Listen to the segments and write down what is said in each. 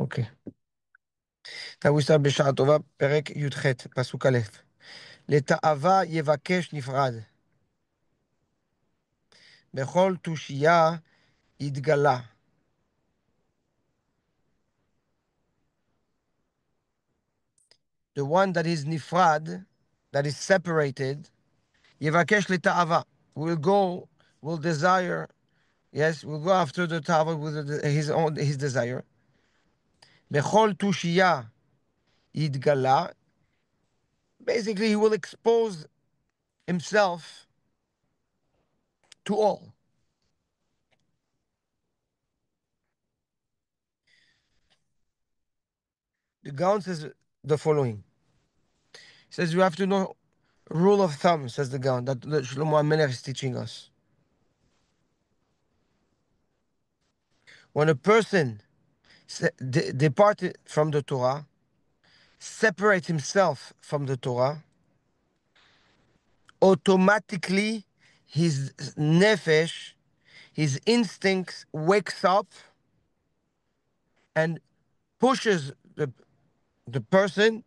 אוקיי. תאוויסה בשעה טובה, פרק י"ח, פסוק א'. לתאווה יבקש נפרד. בכל תושייה יתגלה. The one that is nifrad, that is separated, יבקש לתאווה. Will desire, yes, will go after the ta'ava with his desire. בכל תושייה יתגלה. Basically, he will expose himself to all. The Gaon says the following. He says you have to know rule of thumb, says the Gaon, that Shlomo HaMelech is teaching us. When a person departed from the Torah, separates himself from the Torah, automatically his nefesh, his instincts wakes up and pushes the person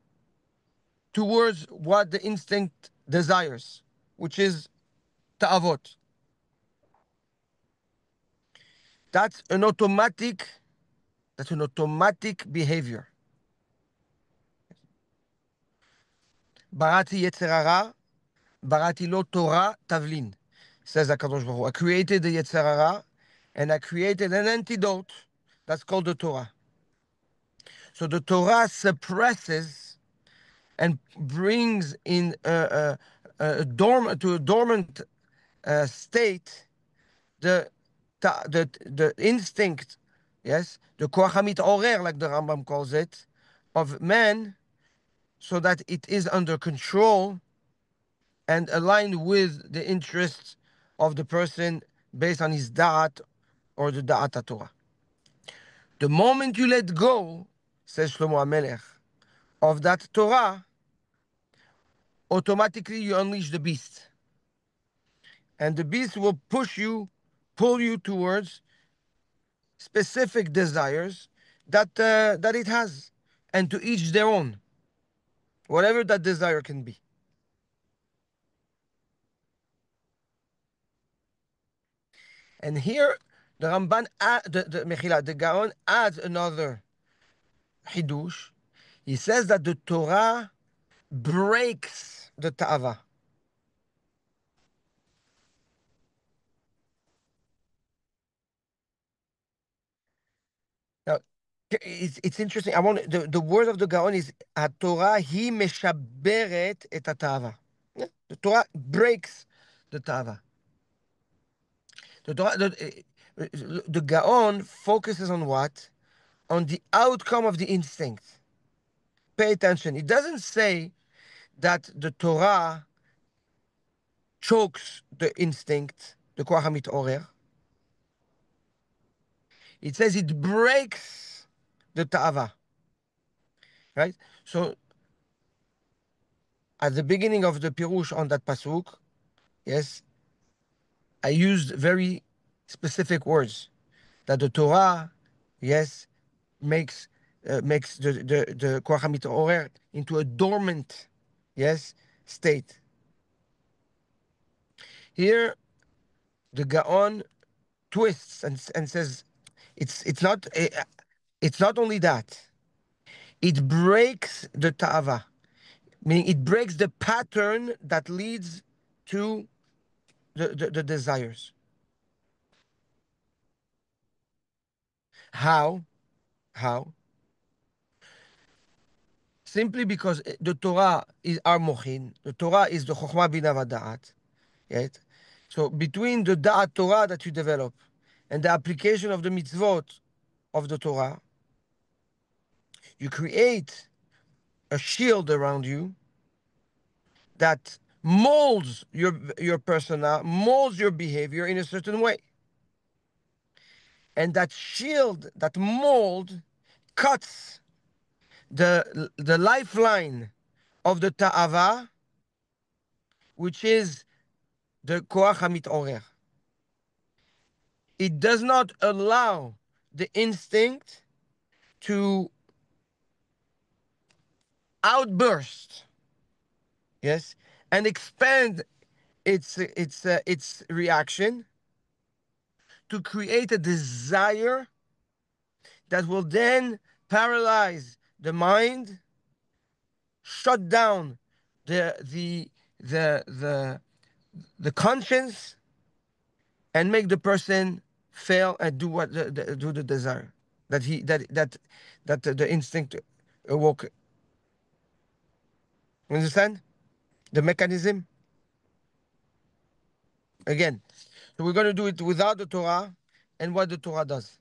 towards what the instinct desires, which is ta'avot. That's an automatic behavior. Barati yetzer hara, barati lo Torah tavlin, says HaKadosh Baruch Hu. I created the yetzer hara, and I created an antidote that's called the Torah. So the Torah suppresses and brings in a dormant state the instinct, yes, the koach hamitorer, like the Rambam calls it, of man, so that it is under control and aligned with the interests of the person based on his da'at or the da'at Torah. The moment you let go, says Shlomo HaMelech, of that Torah, automatically you unleash the beast. And the beast will pull you towards specific desires that it has, and to each their own, whatever that desire can be. And here the Ramban, the Gaon adds another hidush. He says that the Torah breaks the ta'ava. Now, it's interesting. The word of the Gaon is Torah hi meshaberet et ta'ava. The Torah breaks the ta'ava. The Gaon focuses on what? On the outcome of the instinct. Pay attention. It doesn't say that the Torah chokes the instinct, the koach hamitorer. It says it breaks the ta'ava. Right? So, at the beginning of the pirush on that pasuk, yes, I used very specific words that the Torah, yes, makes the koach hamitorer into a dormant, yes, state. Here, the Gaon twists and says it's not only that. It breaks the ta'ava, meaning it breaks the pattern that leads to the desires. How? How? Simply because the Torah is our mochin. The Torah is the chokhmah bina v'da'at. Right? So between the da'at Torah that you develop and the application of the mitzvot of the Torah, you create a shield around you that molds your persona, molds your behavior in a certain way. And that shield, that mold, cuts the lifeline of the ta'ava, which is the koach hamitorer. It does not allow the instinct to outburst, yes, and expand its reaction to create a desire that will then paralyze the mind, shut down the the the the the conscience, and make the person fail and do what do the desire that he that the instinct awoke. You understand the mechanism? Again, so we're going to do it without the Torah and what the Torah does.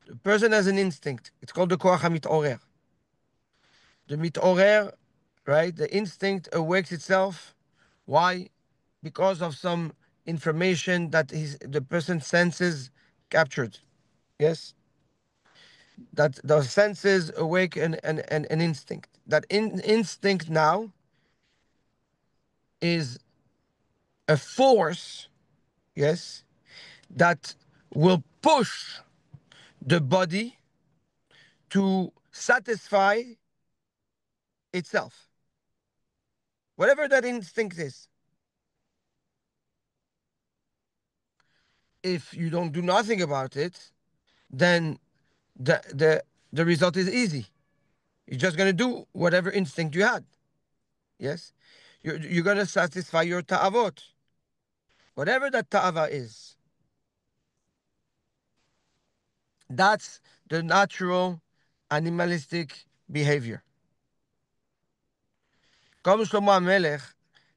The person has an instinct. It's called the koach hamitorer. The mitorer, right? The instinct awakes itself. Why? Because of some information that the person senses captured. Yes, that the senses awake an instinct. That instinct now is a force, yes, that will push the body to satisfy itself, whatever that instinct is. If you don't do nothing about it, then the the the result is easy. You're just gonna do whatever instinct you had. Yes, you're gonna satisfy your ta'avot, whatever that ta'ava is. That's the natural animalistic behavior. Comes Shlomo HaMelech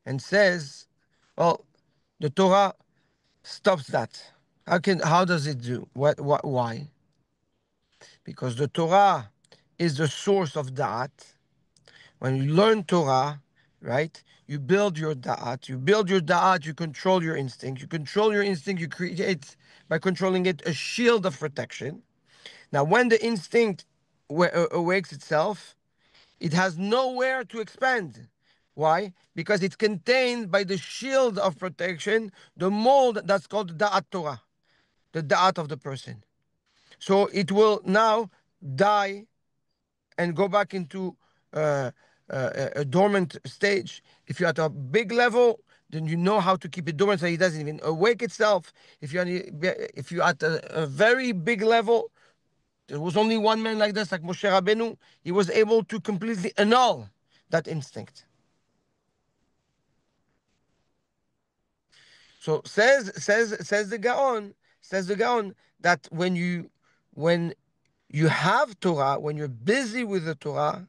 and says, "Well, the Torah stops that. How does it do? Why? Because the Torah is the source of da'at. When you learn Torah, right, you build your da'at. You build your da'at, you control your instinct. You control your instinct, you create, by controlling it, a shield of protection. Now, when the instinct awakes itself, it has nowhere to expand. Why? Because it's contained by the shield of protection, the mold that's called da'at Torah, the da'at of the person. So it will now die and go back into uh, a dormant stage. If you're at a big level, then you know how to keep it dormant so it doesn't even awake itself. If you're at a very big level, there was only one man like this, like Moshe Rabbeinu. He was able to completely annul that instinct. So says the Gaon that when you have Torah, when you're busy with the Torah,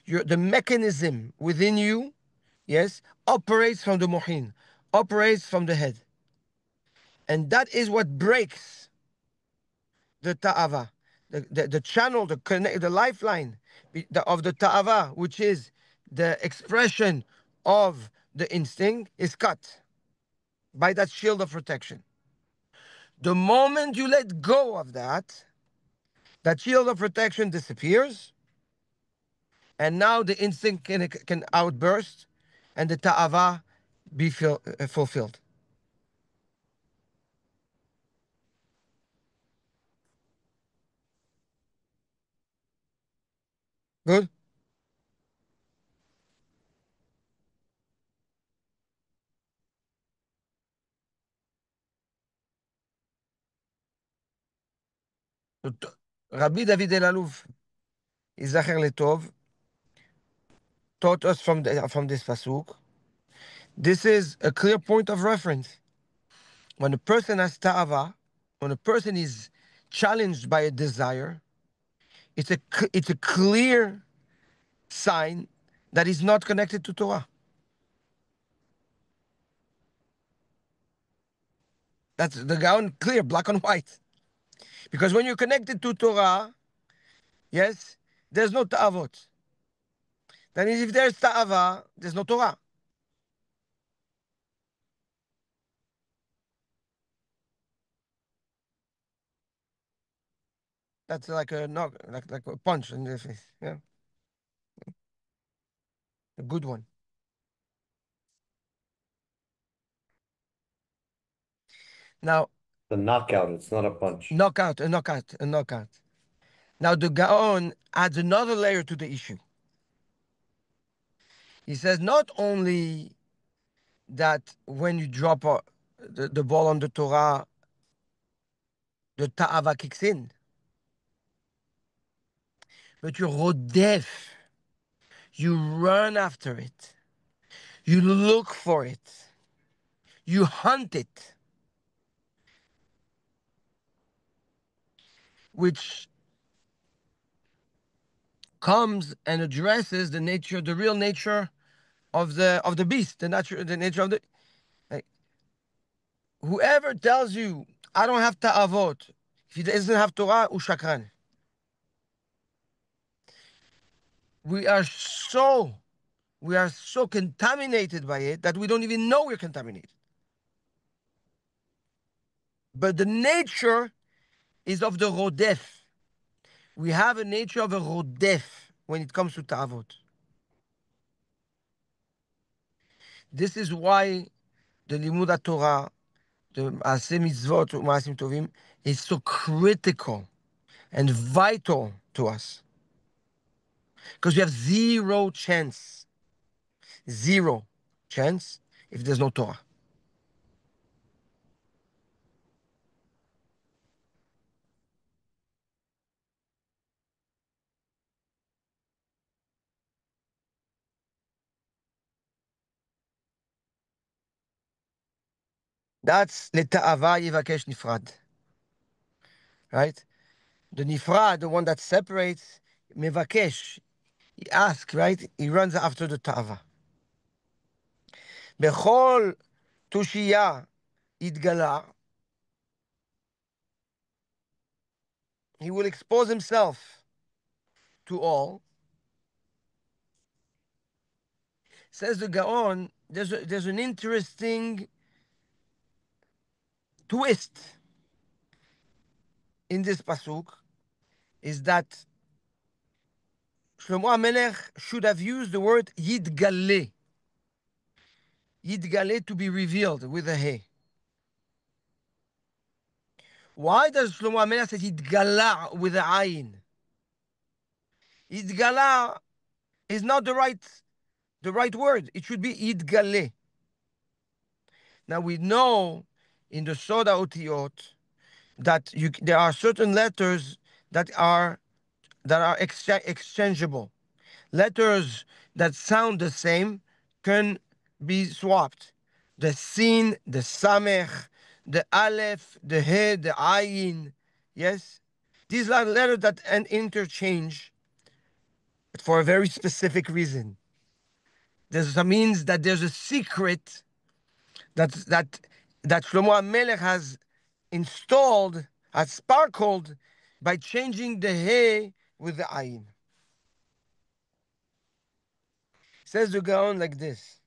the mechanism within you, yes, operates from the mohin, operates from the head. And that is what breaks the ta'ava, the channel, the lifeline of the ta'ava, which is the expression of the instinct, is cut by that shield of protection. The moment you let go of that shield of protection disappears, and now the instinct can outburst, and the ta'ava be fulfilled. Good? Rabbi David Elaluf, Yizacher Letov, taught us from this pasuk. This is a clear point of reference. When a person has ta'ava, when a person is challenged by a desire, it's a clear sign that is not connected to Torah. That's the Gaon clear, black and white. Because when you're connected to Torah, yes, there's no ta'avot. That means if there's ta'ava, there's no Torah. That's like a knock, like a punch in the face. Yeah, a good one. Now, The knockout. It's not a punch. Knockout, a knockout, a knockout. Now the Gaon adds another layer to the issue. He says not only that when you drop the ball on the Torah, the ta'ava kicks in, but you rodef, you run after it, you look for it, you hunt it, which comes and addresses the nature, the real nature of the beast, the nature of the. Like, whoever tells you I don't have ta'avot, if he doesn't have Torah, ushakran. We are so we are so contaminated by it that we don't even know we're contaminated. But the nature is of the rodef. We have a nature of a rodef when it comes to ta'avot. This is why the limud Torah, the Maaseh Mitzvot, Maasim Tovim, is so critical and vital to us. Because we have zero chance if there's no Torah. That's לתאווה יבקש נפרד. Right? The nifrad, the one that separates, mevakesh. He asks, right? He runs after the ta'ava. בכל תושייה יתגלה. He will expose himself to all. Says the Gaon, there's an interesting twist in this pasuk, is that Shlomo HaMelech should have used the word yitgale. Yitgale, to be revealed, with a he. Why does Shlomo HaMelech say yitgala with a ayin? Yitgala is not the right word. It should be yitgale. Now we know in the Soda Otiyot that there are certain letters that are exchangeable. Letters that sound the same can be swapped. The sin, the samech, the aleph, the he, the ayin. Yes? These are letters that interchange for a very specific reason. This means that there's a secret that that Shlomo HaMelech has installed, has sparkled by changing the he with the ayin. Says the Gaon like this.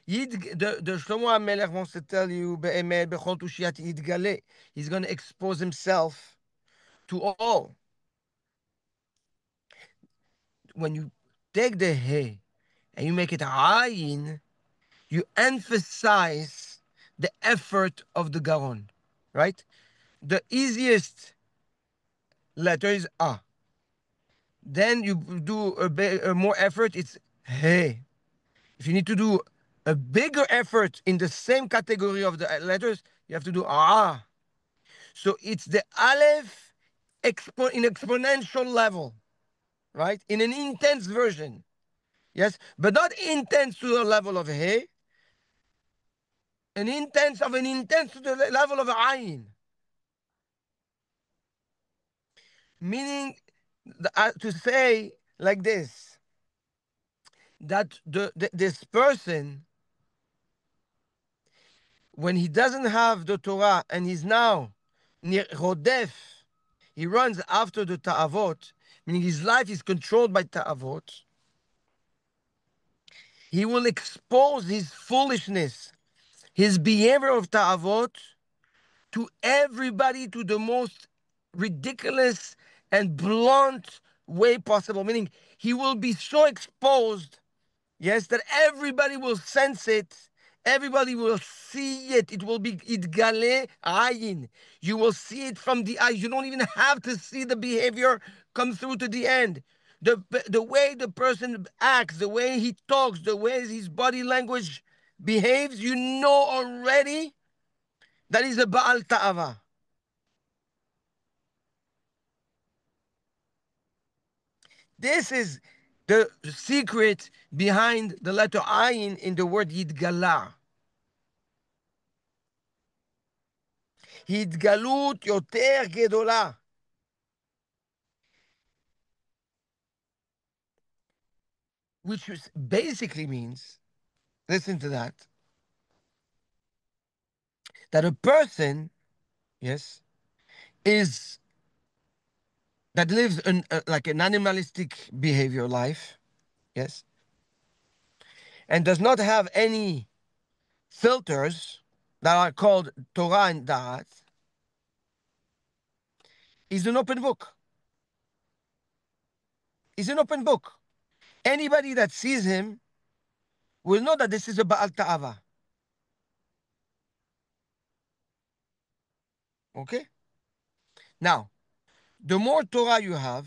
The Shlomo HaMelech wants to tell you, be'emet bechol tushiyat yitgale. He's going to expose himself to all. When you take the he and you make it ayin, you emphasize the effort of the Gaon, right? The easiest letter is a. Then you do a more effort, it's he. If you need to do a bigger effort in the same category of the letters, you have to do ah. So it's the aleph in exponential level, right? In an intense version, yes, but not intense to the level of he, an intense to the level of ayin. Meaning to say like this, that this person, when he doesn't have the Torah and he's now rodef, he runs after the ta'avot, meaning his life is controlled by ta'avot, he will expose his foolishness, his behavior of ta'avot, to everybody, to the most ridiculous and blunt way possible. Meaning he will be so exposed, yes, that everybody will sense it Everybody will see it. It will be itgale ayin. You will see it from the eyes. You don't even have to see the behavior come through to the end. The way the person acts, the way he talks, the way his body language behaves, you know already that is a Baal Ta'ava. This is the secret behind the letter Ayin in the word Yidgala. התגלות יותר גדולה. Which basically means, listen to that a person, yes, is that lives like an animalistic behavior life, yes, and does not have any filters that are called Torah and Da'at, is an open book. Is an open book. Anybody that sees him will know that this is a Baal Ta'ava. Okay? Now, the more Torah you have,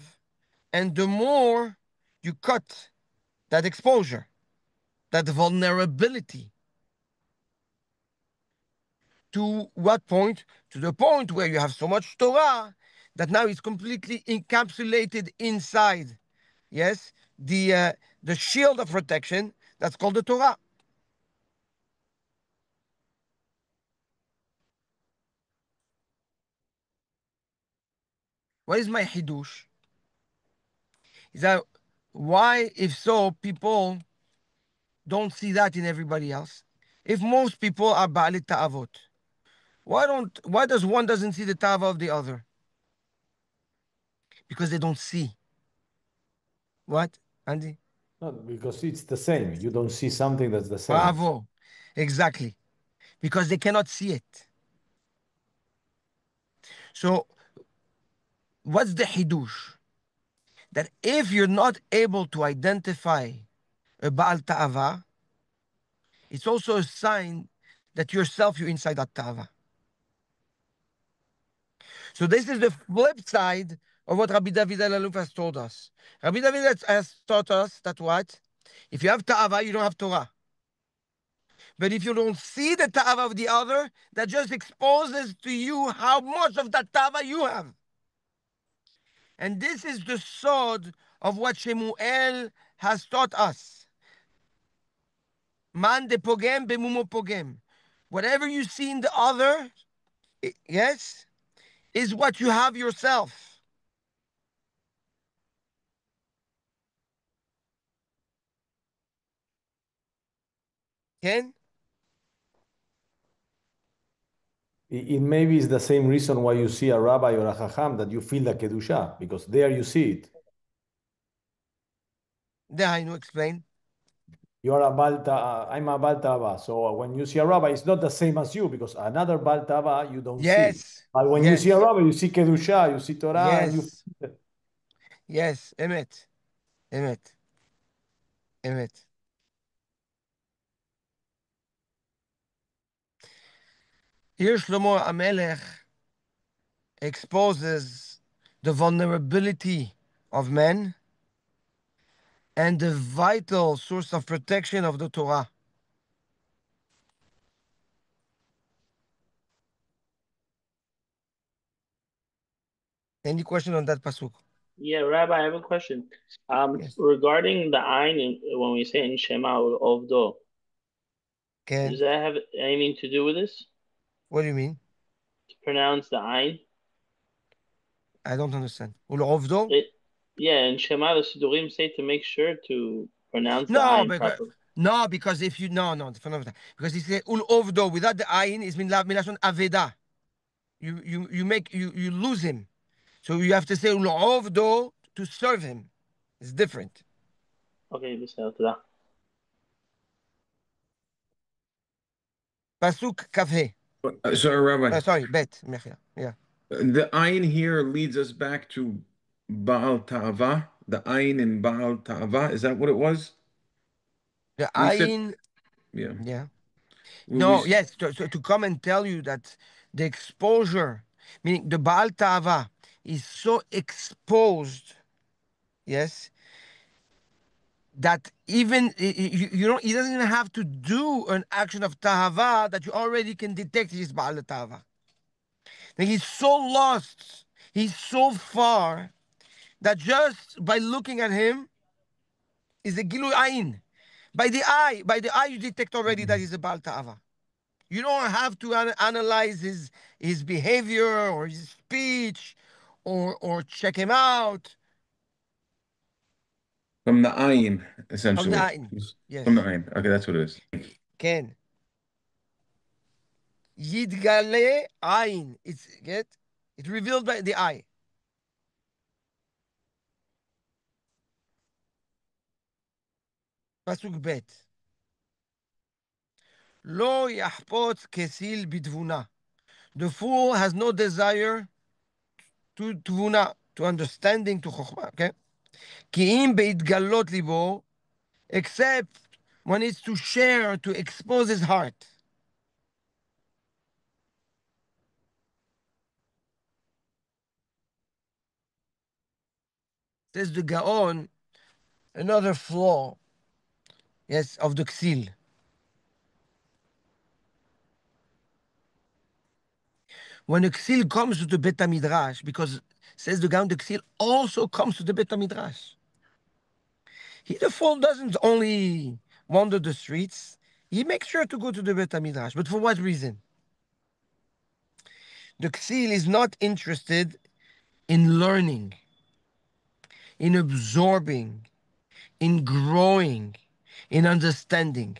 and the more you cut that exposure, that vulnerability, to what point? To the point where you have so much Torah that now it's completely encapsulated inside, yes, the shield of protection that's called the Torah. What is my hidush? Is that why, if so, people don't see that in everybody else? If most people are Ba'alit Ta'avot, why does one doesn't see the Ta'ava of the other? Because they don't see. What, Andy? No, because it's the same. You don't see something that's the same. Bravo. Exactly. Because they cannot see it. So, what's the hidush? That if you're not able to identify a Baal Ta'ava, it's also a sign that yourself, you're inside that Ta'ava. So this is the flip side of what Rabbi David Aluf has told us. Rabbi David has taught us that what? If you have Ta'ava, you don't have Torah. But if you don't see the Ta'ava of the other, that just exposes to you how much of that Ta'ava you have. And this is the sword of what Shemuel has taught us. Man de pogem bemumo pogem. Whatever you see in the other, yes, is what you have yourself. Ken? It maybe is the same reason why you see a rabbi or a chacham that you feel the kedusha, because there you see it. Dehainu, explain. You are a balta. I'm a baltava. So when you see a rabbi, it's not the same as you because another baltava you don't see. Yes. But when you see a Yes. rabbi, you see kedusha, you see Torah, and you. Yes. Yes. Emet. Emet. Emet. Here Shlomo Amelech exposes the vulnerability of men and the vital source of protection of the Torah. Any question on that pasuk? Yeah, Rabbi, I have a question. Yes. Regarding the ayin, when we say in Shema or Ovdo, does Ken, that have anything to do with this? what do you mean? To pronounce the ayin? I don't understand. Ulovdo? It, yeah, in Shema, the Sidurim say to make sure to pronounce the No, ayin because properly. if you no, because he said ulovdo without the ayin is milashon aveda. You lose him. So you have to say ulovdo to serve him. It's different. Okay, בסדר, Pasuk kavhe. Sorry, Rabbi. Sorry, bet. Mechia. Yeah. The ayin here leads us back to Baal Ta'ava. The ayin in Baal Ta'ava. Is that what it was? The We said, ayin. yeah. Yeah. No, yes, to come and tell you that the exposure, meaning the Baal Tava, is so exposed, yes, that even you don't, he doesn't even have to do an action of Tahava that you already can detect his Baal Tava. Like he's so lost, he's so far that just by looking at him is a Gilu Ain. By the eye, you detect already that he's a Baal Ta'ava. You don't have to analyze his behavior or his speech or check him out. From the ayin, From the essentially. Ain. Yes. From the ayin. Okay, that's what it is. Ken. Yidgale Ain. It's get? It's revealed by the eye. Pasuk Bet. Lo yahpot kesil bidvuna. The fool has no desire to tvuna, to understanding, to chokhmah, okay? כי אם בהתגלות ליבו, except when it's to share, to expose his heart. Says the Gaon, another flaw, yes, of the Ksil. When the Ksil comes to the Bet HaMidrash, because says the Gaon, the Ksil also comes to the Bet HaMidrash. He, the fool, doesn't only wander the streets, he makes sure to go to the Bet HaMidrash. But for what reason? The Ksil is not interested in learning, in absorbing, in growing, in understanding.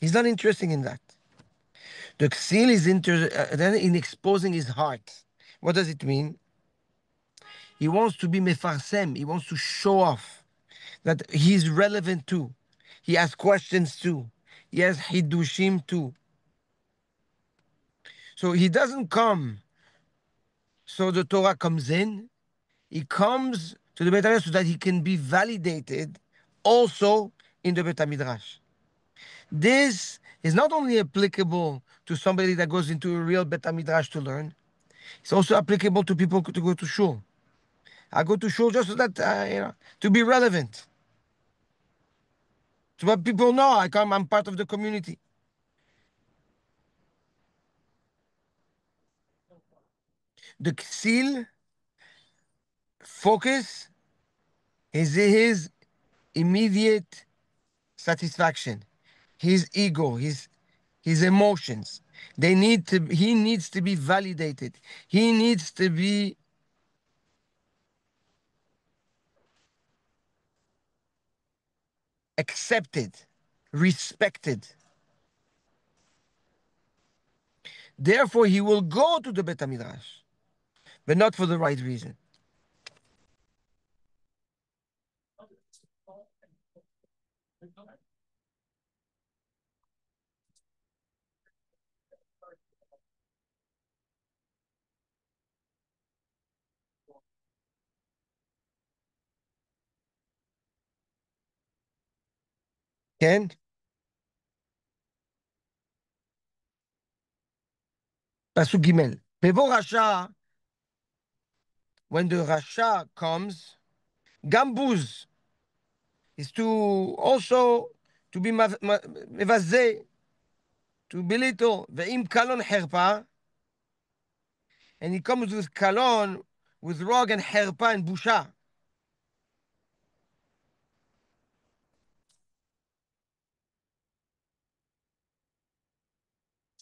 He's not interested in that. The Ksil is interested in exposing his heart. What does it mean? He wants to be mefarsem. He wants to show off that he's relevant too. He has questions too. He has hidushim too. So he doesn't come so the Torah comes in. He comes to the Beit HaMidrash so that he can be validated also in the Beit HaMidrash. This is not only applicable to somebody that goes into a real Bet HaMidrash to learn, it's also applicable to people to go to shul. I go to shul just so that, to be relevant. So what people know, I'm part of the community. The Ksil focus is his immediate satisfaction, his ego, his emotions. He needs to be validated. He needs to be accepted, respected. Therefore, he will go to the Bet HaMidrash, but not for the right reason. Ken? Pasuk Gimel. Bevo Rasha, when the Rasha comes, Gambuz is to also to be mevazeh, to belittle. Ve'im kalon herpa, and he comes with kalon, with rog and herpa and busha.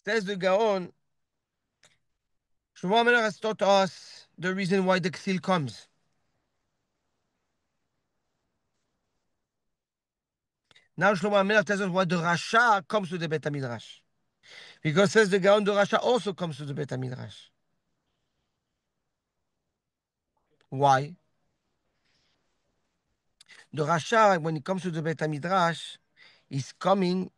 Says the Gaon, Shlomo HaMelech has taught us the reason why the Ksil comes. Now Shlomo HaMelech tells us why the Rasha comes to the Bet HaMidrash. Because says the Gaon, the Rasha also comes to the Bet HaMidrash. Why? The Rasha, when he comes to the Bet HaMidrash, is coming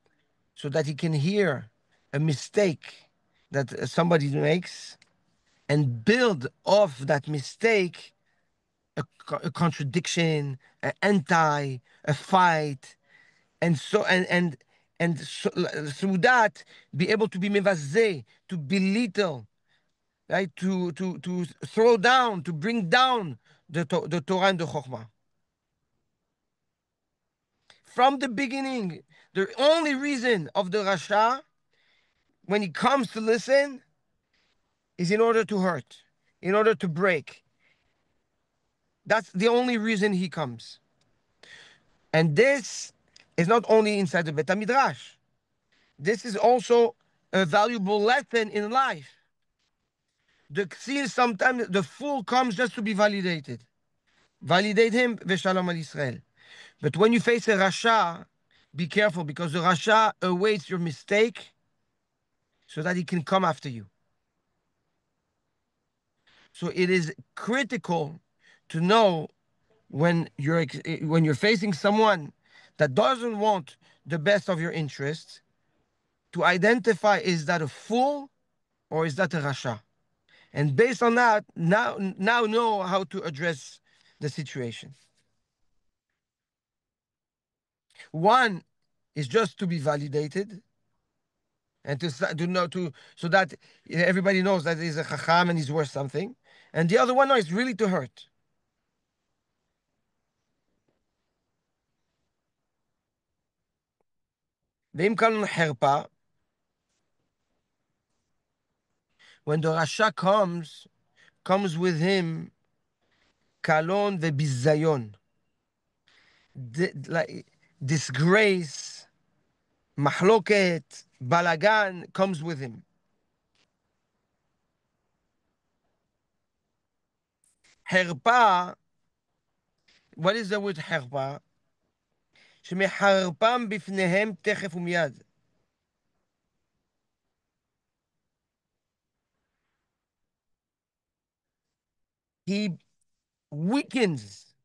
so that he can hear a mistake that somebody makes and build off that mistake a contradiction, an anti, a fight, and so and and through that be able to be mevazeh, to belittle, right? To throw down, to bring down the Torah and the Chokhmah. From the beginning, the only reason of the Rasha, when he comes to listen, is in order to hurt, in order to break. That's the only reason he comes. And this is not only inside the Bet HaMidrash. This is also a valuable lesson in life. Sometimes the fool comes just to be validated. Validate him, v'shalom al Yisrael. But when you face a Rasha, be careful, because the Rasha awaits your mistake so that he can come after you. So it is critical to know when you're facing someone that doesn't want the best of your interests, to identify, is that a fool or is that a Rasha? And based on that, now know how to address the situation. One is just to be validated and to know, so that everybody knows that he's a chacham and he's worth something. And the other one, no, is really to hurt. Ve'im kalon herpa, when the Rasha comes with him kalon ve'bizayon, like disgrace, mahloket, balagan comes with him. Herpa, what is the word herpa? שמחרפם בפניהם תכף ומיד. He weakens.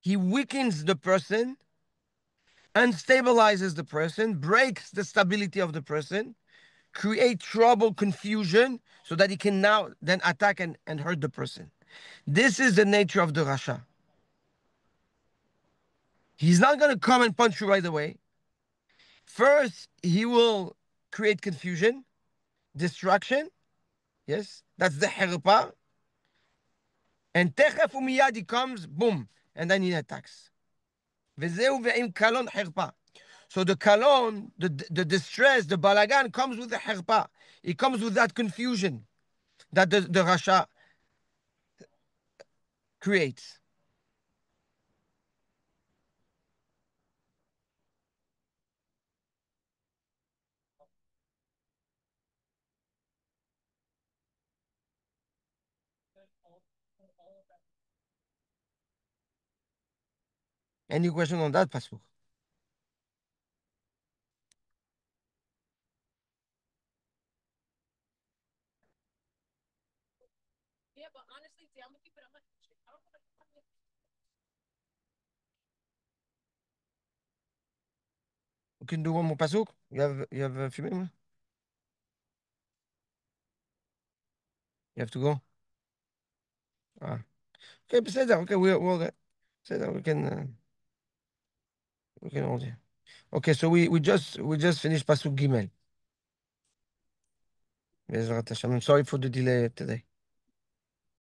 He weakens the person, unstabilizes the person, breaks the stability of the person, create trouble, confusion, so that he can now then attack and hurt the person. This is the nature of the Rasha. He's not going to come and punch you right away. First, he will create confusion, distraction. Yes, that's the herpa. And techef umiyad, he comes, boom, and then he attacks. Vezeu ve'im kalon herpa. So the kalon, the distress, the balagan comes with the herpa. It comes with that confusion that the Rasha creates. Any question on that, Pasuk? Yeah, but honestly, see, I'm gonna keep it. I'm like, I don't know. We can do one more Pasuk? You have a few minutes? You have to go? Okay, בסדר, okay, we'll get. בסדר, we can hold it. Okay, so we just finished Pasuk Gimel. Bezrat Hashem. I'm sorry for the delay today.